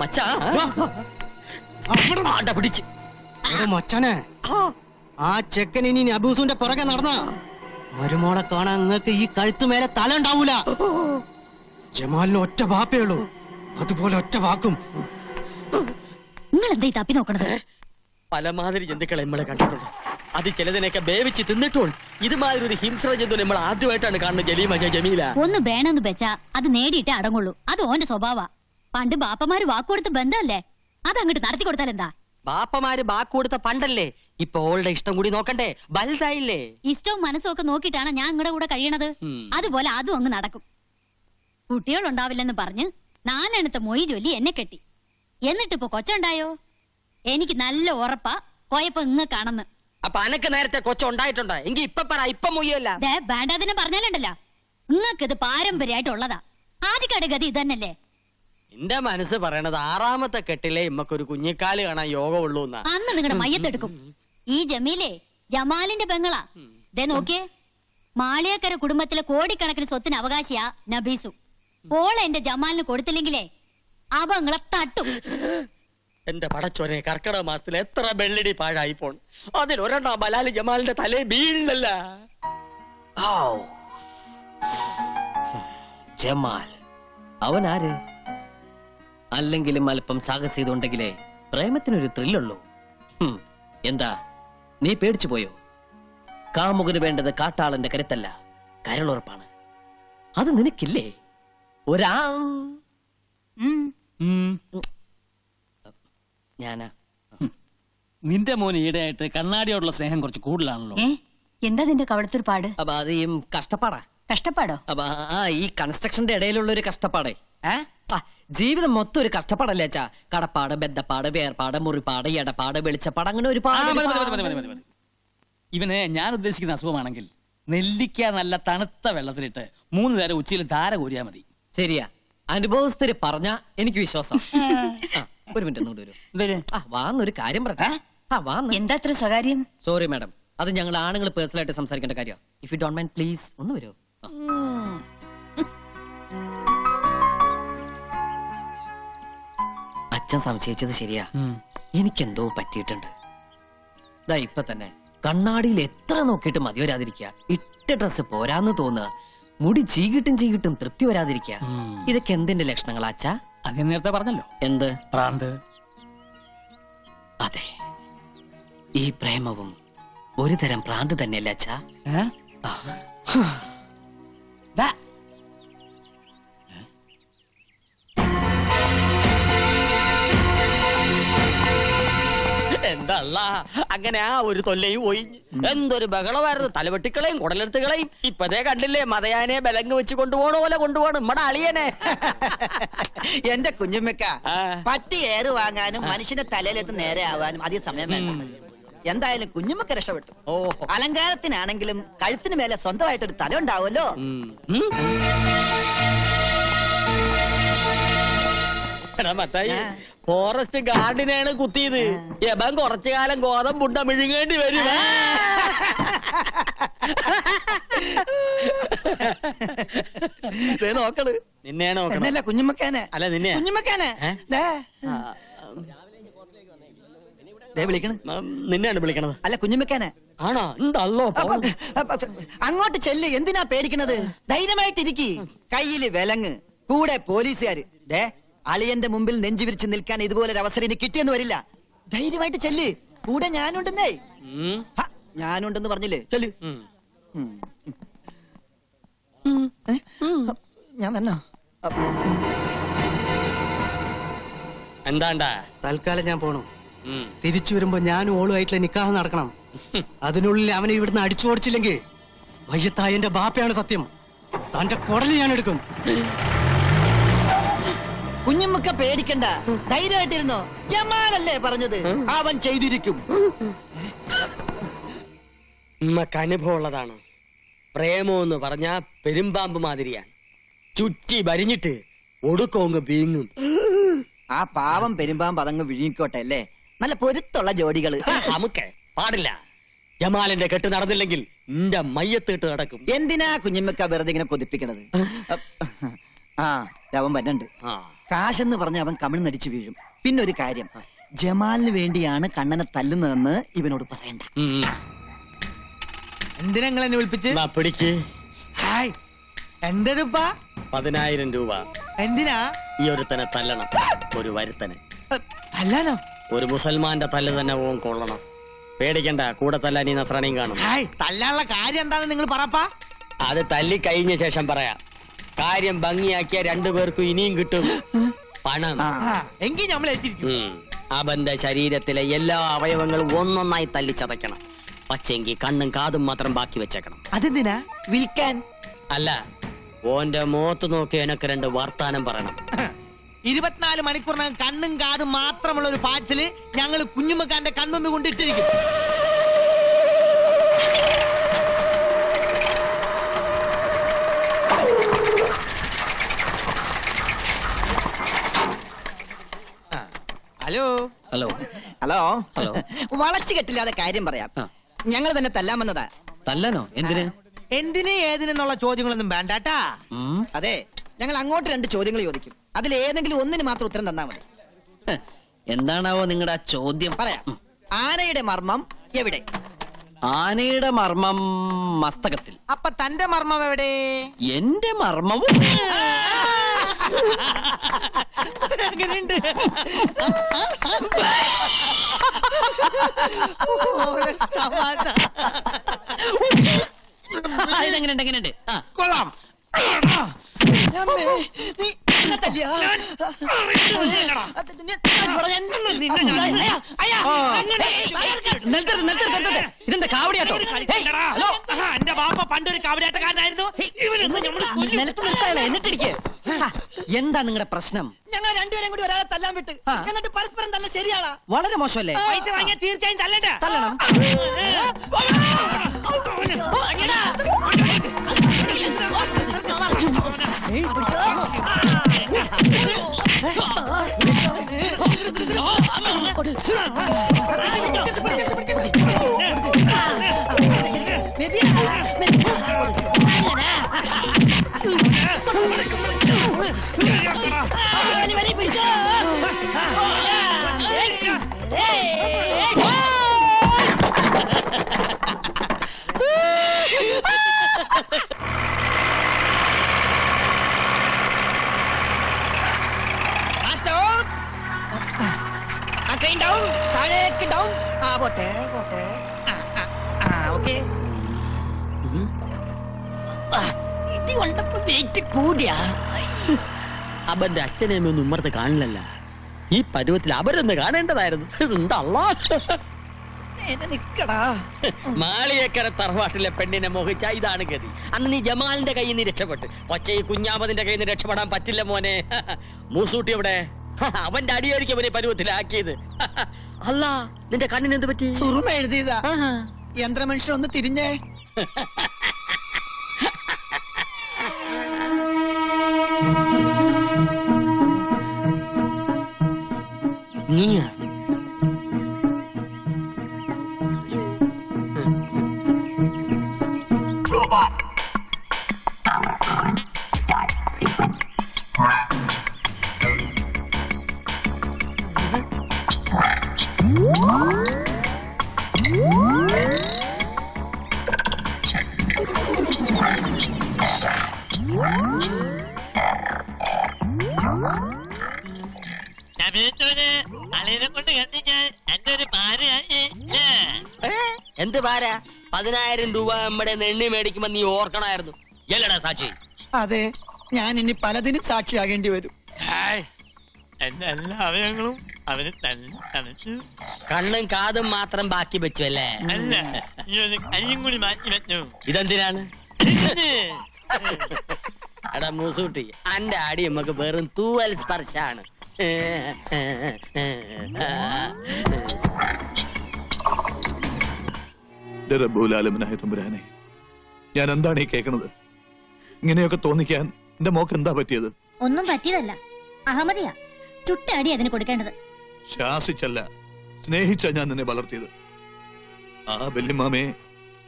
മച്ചാ പിടിച്ച് മച്ചാനെ, ആ ചെക്കൻ ഇനി അബൂസുന്റെ പുറകെ നടന്ന മരുമോളെ കാണാൻ നിങ്ങൾക്ക് ഈ കഴുത്തുമേലെ തല ഉണ്ടാവൂല. ജമാലിന് ഒറ്റ വാപ്പേ ഉള്ളൂ, അതുപോലെ ഒറ്റ വാക്കും. നിങ്ങൾ എന്താ തപ്പി നോക്കണത്? പലമാതിരി ജന്തുക്കളെ നമ്മളെ കണ്ടിട്ടുണ്ട്. അത് ചിലതിനൊക്കെ വേവിച്ച് തിന്നിട്ടും ഇതുമാതിരി ഒരു ഹിംസ്ര ജന്തു നമ്മൾ ആദ്യമായിട്ടാണ് കാണുന്നത്. ജമീല ഒന്ന് വേണമെന്ന് വെച്ചാ അത് നേടിയിട്ടേ അടങ്ങുള്ളൂ. അത് ഓന്റെ സ്വഭാവ. പണ്ട് ബാപ്പമാര് വാക്കുകൊടുത്ത ബന്ധമല്ലേ, അതങ്ങോട്ട് നടത്തി കൊടുത്താൽ എന്താ? ബാപ്പമാര് ബാക്ക് കൊടുത്ത പണ്ടല്ലേ, ഇപ്പൊ ഓളുടെ ഇഷ്ടം കൂടി നോക്കണ്ടേ? വലുതായില്ലേ? ഇഷ്ടവും മനസ്സും ഒക്കെ നോക്കിയിട്ടാണ് ഞാൻ നിങ്ങളുടെ കൂടെ കഴിയണത്. അതുപോലെ അതും അങ്ങ് നടക്കും. കുട്ടികളുണ്ടാവില്ലെന്ന് പറഞ്ഞ് 4 എണ്ണത്തെ മൊയ് ചൊല്ലി എന്നെ കെട്ടി. എന്നിട്ടിപ്പോ കൊച്ചുണ്ടായോ? എനിക്ക് നല്ല ഉറപ്പാ പോയപ്പോ ഇങ്ങ് കാണുന്നു. അപ്പൊ അനക്ക് നേരത്തെ കൊച്ചുണ്ടായിട്ടുണ്ടോ? എങ്കി ഇപ്പൊ പറ, ഇപ്പൊ മൊയ്യല്ല. വേണ്ടാതിനെ പറഞ്ഞാലുണ്ടല്ലോ, നിങ്ങൾക്ക് ഇത് പാരമ്പര്യമായിട്ടുള്ളതാ. ആദ്യക്കാട് ഗതി ഇതന്നല്ലേ? എന്റെ മനസ്സ് പറയണത് 6ാമത്തെ കെട്ടിലെ ഇമ്മക്കൊരു കുഞ്ഞിക്കാല് കാണാൻ യോഗമുള്ളൂ. അന്ന് നിങ്ങളുടെ മയ്യത്തെടുക്കും. ഈ ജമീലേ ജമാലിന്റെ പെങ്ങളാ. ദേ നോക്കിയേ, മാളിയക്കര കുടുംബത്തിലെ കോടിക്കണക്കിന് സ്വത്തിന് അവകാശിയാ നബീസു. ഓളെ എന്റെ ജമാലിന് കൊടുത്തില്ലെങ്കിലേ അവങ്ങളെ തട്ടും. എന്റെ പടച്ചോനെ, കർക്കിടക മാസത്തിൽ എത്ര വെള്ളടി പാഴായി പോൺ. അതിലൊരെണ്ണ ബലാല് ജമാലിന്റെ തലേ വീഴില്ലല്ല. ജമാൽ അവനാര്? അല്ലെങ്കിലും അല്പം സാഹസികതയുണ്ടെങ്കിലേ പ്രേമത്തിനൊരു ത്രില്ലുള്ളൂ. എന്താ നീ പേടിച്ചു പോയോ? കാമുകന് വേണ്ടത് കാട്ടാളന്റെ കരുത്തല്ല, കരളുറപ്പാണ്. അത് നിനക്കില്ലേ? ഞാനാ നിന്റെ മോന് ഈടെയായിട്ട് കണ്ണാടിയോടുള്ള സ്നേഹം കുറച്ച് കൂടുതലാണല്ലോ. എന്താ നിന്റെ കവളത്തൊരു പാട്? അപ്പൊ അത് ഈ കഷ്ടപ്പാടാ. കഷ്ടപ്പാടോ? അപ്പൊ ഈ കൺസ്ട്രക്ഷന്റെ ഇടയിലുള്ള ഒരു കഷ്ടപ്പാടേ. ജീവിതം മൊത്തം ഒരു കഷ്ടപ്പാടല്ലേ അച്ഛാ? കടപ്പാട്, ബദ്ധപ്പാട്, വേർപാട്, മുറിപ്പാട്, എടപ്പാട്, വെളിച്ചപ്പാട്, അങ്ങനെ ഒരുപാട്. ഇവന് ഞാൻ ഉദ്ദേശിക്കുന്ന അസുഖമാണെങ്കിൽ നെല്ലിക്ക നല്ല തണുത്ത വെള്ളത്തിലിട്ട് 3 നേരം ഉച്ചയിൽ ധാര കോരിയാ മതി. ശരിയാ, അനുഭവസ്ഥര് പറഞ്ഞ എനിക്ക് വിശ്വാസം. ഒരു മിനിറ്റ് ഒന്നുകൂടി വരും. വാന്നൊരു കാര്യം പറട്ടെ. എന്താ അത്ര സ്വകാര്യം? സോറി മാഡം, അത് ഞങ്ങൾ ആണുങ്ങൾ പേഴ്സണൽ ആയിട്ട് സംസാരിക്കേണ്ട കാര്യം. If you don't mind please ഒന്ന് വരുമോ? അച്ഛൻ സംശയിച്ചത് ശരിയാ, എനിക്കെന്തോ പറ്റിയിട്ടുണ്ട്. ഇതാ ഇപ്പൊ തന്നെ കണ്ണാടിയിൽ എത്ര നോക്കിയിട്ട് മതി വരാതിരിക്കുക, ഇട്ട ഡ്രസ് പോരാന്ന് തോന്നുക, മുടി ചീകിട്ടും തൃപ്തി വരാതിരിക്കുക. ഇതൊക്കെ എന്തിന്റെ ലക്ഷണങ്ങളാ അച്ഛാ? അത് നേരത്തെ പറഞ്ഞല്ലോ. എന്ത് പ്രാന്ത്? അതെ, ഈ പ്രേമവും ഒരു തരം പ്രാന്ത് തന്നെയല്ലേ അച്ഛാ? എന്തല്ല അങ്ങനെ ആ ഒരു തൊല്ലയും പോയി. എന്തൊരു ബഹളമായിരുന്നു. തലവെട്ടിക്കളയും കുടലെടുത്തുകളയും. ഇപ്പതേ കണ്ടില്ലേ, മതയാനെ ബലങ്ങ് വെച്ച് കൊണ്ടുപോണ പോലെ കൊണ്ടുപോകണം നമ്മടെ അളിയനെ. എന്റെ കുഞ്ഞുമ്മക്ക, പട്ടി ഏറ് വാങ്ങാനും മനുഷ്യന്റെ തലയിലെത്ത് നേരെ ആവാനും അധികം സമയം വേണം. എന്തായാലും കുഞ്ഞുമ്മക്ക രക്ഷപ്പെട്ടു. അലങ്കാരത്തിനാണെങ്കിലും കഴുത്തിന് മേലെ സ്വന്തമായിട്ടൊരു തല ഉണ്ടാവുമല്ലോ. ഫോറസ്റ്റ് ഗാർഡിനെയാണ് കുത്തിയത്. എബൻ കുറച്ചു കാലം ഗോതമ്പുണ്ട മിഴുങ്ങേണ്ടി വരും. നോക്കള് നിന്നെ നോക്കണല്ല, കുഞ്ഞുമ്മക്കാനെ. അല്ല നിന്നെ. കുഞ്ഞുമ്മക്കാനെ നിന്നെയാണ് വിളിക്കണത്. അല്ല കുഞ്ഞുമ്മക്കാനെ ആണോ? എന്തല്ലോ അങ്ങോട്ട് ചെല്ല്. എന്തിനാ പേടിക്കണത്? ധൈര്യമായിട്ടിരിക്കി. കയ്യില് വിലങ്ങ്, കൂടെ പോലീസുകാര്. അളിയന്റെ മുമ്പിൽ നെഞ്ചു വിരിച്ച് നിൽക്കാൻ ഇതുപോലെ ഒരു അവസരം ഇനി കിട്ടിയെന്ന് വരില്ല. ധൈര്യമായിട്ട് ചെല്ല്. കൂടെ ഞാനുണ്ടെന്നേ. ഞാനുണ്ടെന്ന് പറഞ്ഞില്ലേ? ചെല്ല്. ഞാൻ വന്നോ? എന്താണ്ടാ? തൽക്കാലം ഞാൻ പോണു. തിരിച്ചു വരുമ്പോ ഞാനും ഓളുമായിട്ടുള്ള നിക്കാഹ് നടക്കണം. അതിനുള്ളിൽ അവനെ ഇവിടുന്ന് അടിച്ചോടിച്ചില്ലെങ്കിൽ വയ്യത്തായ എന്റെ ബാപ്പയാണ് സത്യം. തന്റെ കുടല് ഞാൻ എടുക്കും. കുഞ്ഞുമ്മക്ക പേടിക്കണ്ട, ധൈര്യമായിട്ടിരുന്നോ. ജമാലല്ലേ പറഞ്ഞത്, അവൻ ചെയ്തിരിക്കും. നമുക്ക് അനുഭവമുള്ളതാണ്. പ്രേമോന്ന് പറഞ്ഞാ പെരുമ്പാമ്പ് മാതിരിയാണ്. ചുറ്റി വരിഞ്ഞിട്ട് ഒടുക്കോങ്ങ് വീങ്ങും. ആ പാവം പെരുമ്പാമ്പ് അതങ്ങ് വിഴുങ്ങിക്കോട്ടെ അല്ലേ. നല്ല പൊരുത്തുള്ള ജോഡികള് നമുക്ക് പാടില്ല. ജമാലിന്റെ കെട്ട് നടന്നില്ലെങ്കിൽ നിന്റെ മയ്യത്തിട്ട് നടക്കും. എന്തിനാ കുഞ്ഞുമ്മക്ക വെറുതെ ഇങ്ങനെ കൊതിപ്പിക്കണത്? അവൻ വരണ്ട്. കാശെന്ന് പറഞ്ഞ അവൻ കമിഴ്ന്നടിച്ചു വീഴും. പിന്നെ ഒരു കാര്യം, ജമാലിന് വേണ്ടിയാണ് കണ്ണനെ തല്ലുന്നതെന്ന് ഇവനോട് പറയണ്ട. എന്തിനാ നിങ്ങൾ എന്നെ വിളിപ്പിച്ച്? പിടിക്ക്. ഹായ്, എന്തെടുപ്പാ? 10,000 രൂപ. എന്തിനാ? ഈ ഒരുത്തനെ തല്ലണം, ഒരു വരുത്തനെ. അല്ലാനോ? ഒരു മുസൽമാന്റെ തല്ല് തന്നെ ഓൻ കൊള്ളണം. പേടിക്കണ്ട, കൂടെ തല്ലാൻ ഈ നസ്രാണിയും കാണും. ഹായ്, തല്ലാനുള്ള കാര്യം എന്താണെന്ന് നിങ്ങൾ പറപ്പാ. അത് തല്ലി കഴിഞ്ഞ ശേഷം പറയാം. കാര്യം ഭംഗിയാക്കിയ 2 പേർക്കും ഇനിയും കിട്ടും പണം. എങ്കിൽ നമ്മൾ എത്തിയിരിക്കും. അവന്റെ ശരീരത്തിലെ എല്ലാ അവയവങ്ങളും ഒന്നൊന്നായി തല്ലിച്ചതയ്ക്കണം. പക്ഷെങ്കി കണ്ണും കാതും മാത്രം ബാക്കി വെച്ചേക്കണം. അതെന്തിനാ? വിൽക്കാൻ. അല്ല, ഓന്റെ മുഖത്ത് നോക്കി എനക്ക് 2 വർത്താനം പറയണം. 24 മണിക്കൂറിനകം കണ്ണും കാതും മാത്രമുള്ള ഒരു പാഴ്സല് ഞങ്ങൾ കുഞ്ഞുമ്മക്കാന്റെ കൺമുമ്പിൽ കൊണ്ടിട്ടിരിക്കും. Hello hello hello hello. വളച്ചു കെട്ടില്ലാതെ കാര്യം പറയാം. ആ. ഞങ്ങൾ തന്നെ തല്ലാൻ വന്നതാ. തല്ലാനോ? എന്തിന്? എന്തിന് ഏതിനെന്നുള്ള ചോദ്യങ്ങളൊന്നും വേണ്ടാട്ടാ. ഉം. അതെ, ഞങ്ങൾ അങ്ങോട്ട് 2 ചോദ്യങ്ങൾ ചോദിക്കും. അതിൽ ഏതെങ്കിലും ഒന്നിന് മാത്രം ഉത്തരം തന്നാ മതി. ഹ്, എന്താണാവോ നിങ്ങളുടെ ആ ചോദ്യം? പറയാം. ആനയുടെ മർമ്മം എവിടെ? ആനയുടെ മർമ്മം മസ്തകത്തിൽ. അപ്പൊ തന്റെ മർമ്മം എവിടെ? എന്റെ മർമ്മവും അങ്ങനെയുണ്ട്. ഇതെങ്ങനെയുണ്ട്? എങ്ങനെയുണ്ട്? ആ, കൊള്ളാം. അമ്മേ, നീ എന്നെ തല്ലിയാ? നിർത്തരുത്, നിർത്തരുത്, നിർത്തരുത്. ഇതെന്താ കാവടിയാട്ടോ? Hey, hello. എന്റെ ബാപ്പ പണ്ടൊരു കാവടിയാട്ടക്കാരനായിരുന്നു. നിലത്ത് നിർത്താളെ, എന്നിട്ടിരിക്കെ. എന്താ നിങ്ങളുടെ പ്രശ്നം? ഞങ്ങൾ 2 പേരും കൂടി ഒരാളെ തല്ലാൻ വിട്ട്, ആ. എന്നിട്ട് പരസ്പരം തല്ല ശരിയാണോ? വളരെ മോശമല്ലേ? പൈസ വാങ്ങിയാൽ തീർച്ചയായും തല്ലണ്ട. തല്ലണം. ട്രെയിൻ ഡൗൺ, താഴേക്ക് ഡൗൺ. ആ പോട്ടെ പോട്ടെ. ഓക്കെ. ഇടി കൊണ്ടപ്പോ വെയിറ്റ് കൂടിയാ. അവന്റെ അച്ഛനെയൊന്നും ഉമ്മർത്ത് കാണില്ലല്ല. ഈ പരുവത്തിൽ അവരൊന്ന് കാണേണ്ടതായിരുന്നു. എന്തല്ലാ, നിക്കടാ. മാളിയേക്കര തറവാട്ടിലെ പെണ്ണിനെ മോഹിച്ച ഇതാണ് ഗതി. അന്ന് നീ ജമാലിന്റെ കയ്യിൽ നിന്ന് രക്ഷപ്പെട്ട്, പക്ഷേ ഈ കുഞ്ഞാമതിന്റെ കയ്യിൽ നിന്ന് രക്ഷപ്പെടാൻ പറ്റില്ല മോനെ. മൂസൂട്ടി എവിടെ? അവന്റെ അടിയായിരിക്കും അവനെ പരുവത്തിലാക്കിയത്. അല്ല, നിന്റെ കണ്ണിന് എന്ത് പറ്റി? സുറുമ എഴുതിയതാ. യന്ത്രമനുഷ്യൻ ഒന്ന് തിരിഞ്ഞേ. നീയാ? എന്ത് പാര? 10,000 രൂപ നമ്മുടെ എണ്ണി മേടിക്കുമ്പോ നീ ഓർക്കണമായിരുന്നു. എല്ലടാ സാക്ഷി? അതെ, ഞാൻ ഇനി പലതിനും സാക്ഷിയാകേണ്ടി വരും. എന്റെ എല്ലാ അവയവങ്ങളും അവന് തന്നെ തണച്ചു. കണ്ണും കാതും മാത്രം ബാക്കി വെച്ചു അല്ലേ? അല്ല, ഈ ഒരു കയ്യും കൂടി മാറ്റി വെച്ചു. ഇതെന്തിനാണ്? എടാ മൂസൂട്ടി, അന്റെ അടി നമുക്ക് വെറും തൂവൽ സ്പർശാണ്. റബ്ബുലാലമനായ തമ്പുരാനെ, ഞാൻ എന്താണ് ഈ കേൾക്കുന്നത്? ഇങ്ങനെയൊക്കെ തോന്നിക്കാൻ എന്റെ മോക്ക് എന്താ പറ്റിയത്? ഒന്നും പറ്റിയതല്ല, അഹമ്മദിയാ. ചുട്ടടി അതിന് കൊടുക്കേണ്ടത്. ശാസിച്ചല്ല, സ്നേഹിച്ച ഞാൻ നിന്നെ വളർത്തിയത്. ആ വല്യമ്മാമയെ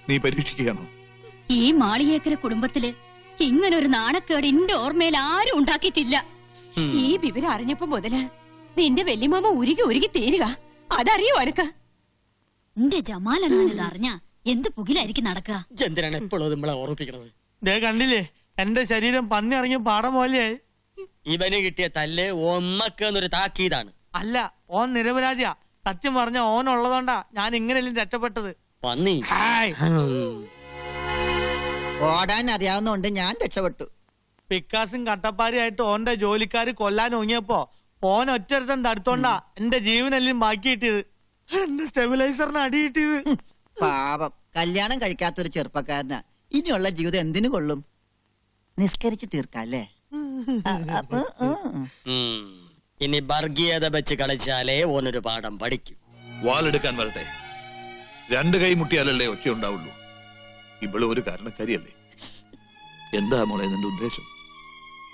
നീ പരീക്ഷിക്കുകയാണോ? ഈ മാളിയേക്കര കുടുംബത്തില് ഇങ്ങനെ ഒരു നാണക്കേട് എന്റെ ഓർമ്മയിൽ ആരും ഉണ്ടാക്കിയിട്ടില്ല. ഈ വിവരം അറിഞ്ഞപ്പോ മുതല് നിന്റെ വല്യമാമ ഉരുകി ഉരുകി തീരുക. അതറിയോ അനക്ക്? എന്റെ ജമാൽ എങ്ങനെ ഇത് അറിഞ്ഞ എന്ത് പുകിലായിരിക്കും നടക്കുക? എന്തിനാണ് എപ്പോഴും നമ്മളെ ഓർമ്മിപ്പിക്കണത്? ദേ കണ്ടില്ലേ, എന്റെ ശരീരം പന്നി ഇറങ്ങിയ പാടം പോലെയായി. ഇവന് കിട്ടിയ തല്ല് ഒമ്മക്ക് എന്നൊരു താക്കീതാണ്. അല്ല, ഓൻ നിരപരാധിയാ. സത്യം പറഞ്ഞ ഓൻ ഉള്ളതുകൊണ്ടാ ഞാൻ ഇങ്ങനെയല്ലേ രക്ഷപ്പെട്ടത്. പന്നി. ഹായ്. ഓടാൻ അറിയാവുന്നോണ്ട് ഞാൻ രക്ഷപ്പെട്ടു. പിക്കാസും കട്ടപ്പാരിയായിട്ട് ഓന്റെ ജോലിക്കാര് കൊല്ലാൻ ഒങ്ങിയപ്പോ ഓൻ ഒറ്റൊരുത്തൻ തടുത്തോണ്ടാ എന്റെ ജീവനെല്ലാം ബാക്കി കിട്ടിയത്. എന്റെ സ്റ്റെബിലൈസറിന് അടി കിട്ടിയത്. പാപം, കല്യാണം കഴിക്കാത്തൊരു ചെറുപ്പക്കാരനാ. ഇനിയുള്ള ജീവിതം എന്തിനു കൊള്ളും? നിസ്കരിച്ച് തീർക്കല്ലേ? ഇനി വർഗീയത വെച്ച് കളിച്ചാലേ ഓനൊരു പാഠം പഠിക്കും. വാളെടുക്കാൻ വരട്ടെ. രണ്ട് കൈ മുട്ടിയാലല്ലേ ഒച്ച ഉണ്ടാവുള്ളൂ. ഇവള് ഒരു കാരണക്കാരിയല്ലേ? എന്താ മോളെ നിന്റെ ഉദ്ദേശം?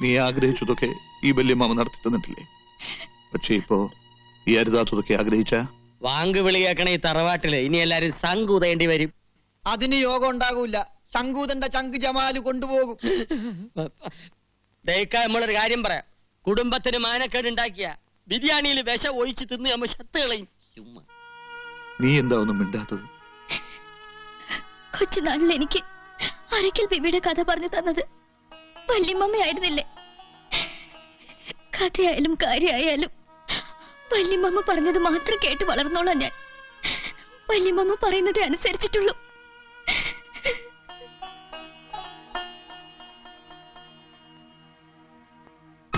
നീ ആഗ്രഹിച്ചതൊക്കെ ഈ വല്യമാമ നടത്തി തന്നിട്ടില്ലേ? പക്ഷെ ഇപ്പോ ഈ അരുതാത്തതൊക്കെ ആഗ്രഹിച്ച വാങ്ക് വിളി കേൾക്കണ ഈ തറവാട്ടില് ഇനി എല്ലാരും സംകൂതേണ്ടി വരും. അതിന് യോഗം ഉണ്ടാകൂല. ശങ്കൂതന്റെ ചങ്ക് ജമാല് കൊണ്ടുപോകും. നമ്മളൊരു കാര്യം പറയാം. കുടുംബത്തിന് മാനക്കേട് ഉണ്ടാക്കിയ ബിരിയാണിയിൽ വിഷം ഒഴിച്ച് തിന്ന് നമ്മൾ ശത്ത് കളയും. ചുമ്മാ നീ എന്താ ഒന്നും മിണ്ടാത്തത്? കൊച്ചുനാളിൽ എനിക്ക് അരക്കൽ ബിബിയുടെ കഥ പറഞ്ഞു തന്നത് വല്യമ്മയായിരുന്നില്ലേ? കഥയായാലും കാര്യമായാലും വല്യമ്മ പറഞ്ഞത് മാത്രം കേട്ട് വളർന്നോളാം ഞാൻ. വല്യമ്മ പറയുന്നതേ അനുസരിച്ചിട്ടുള്ളൂ.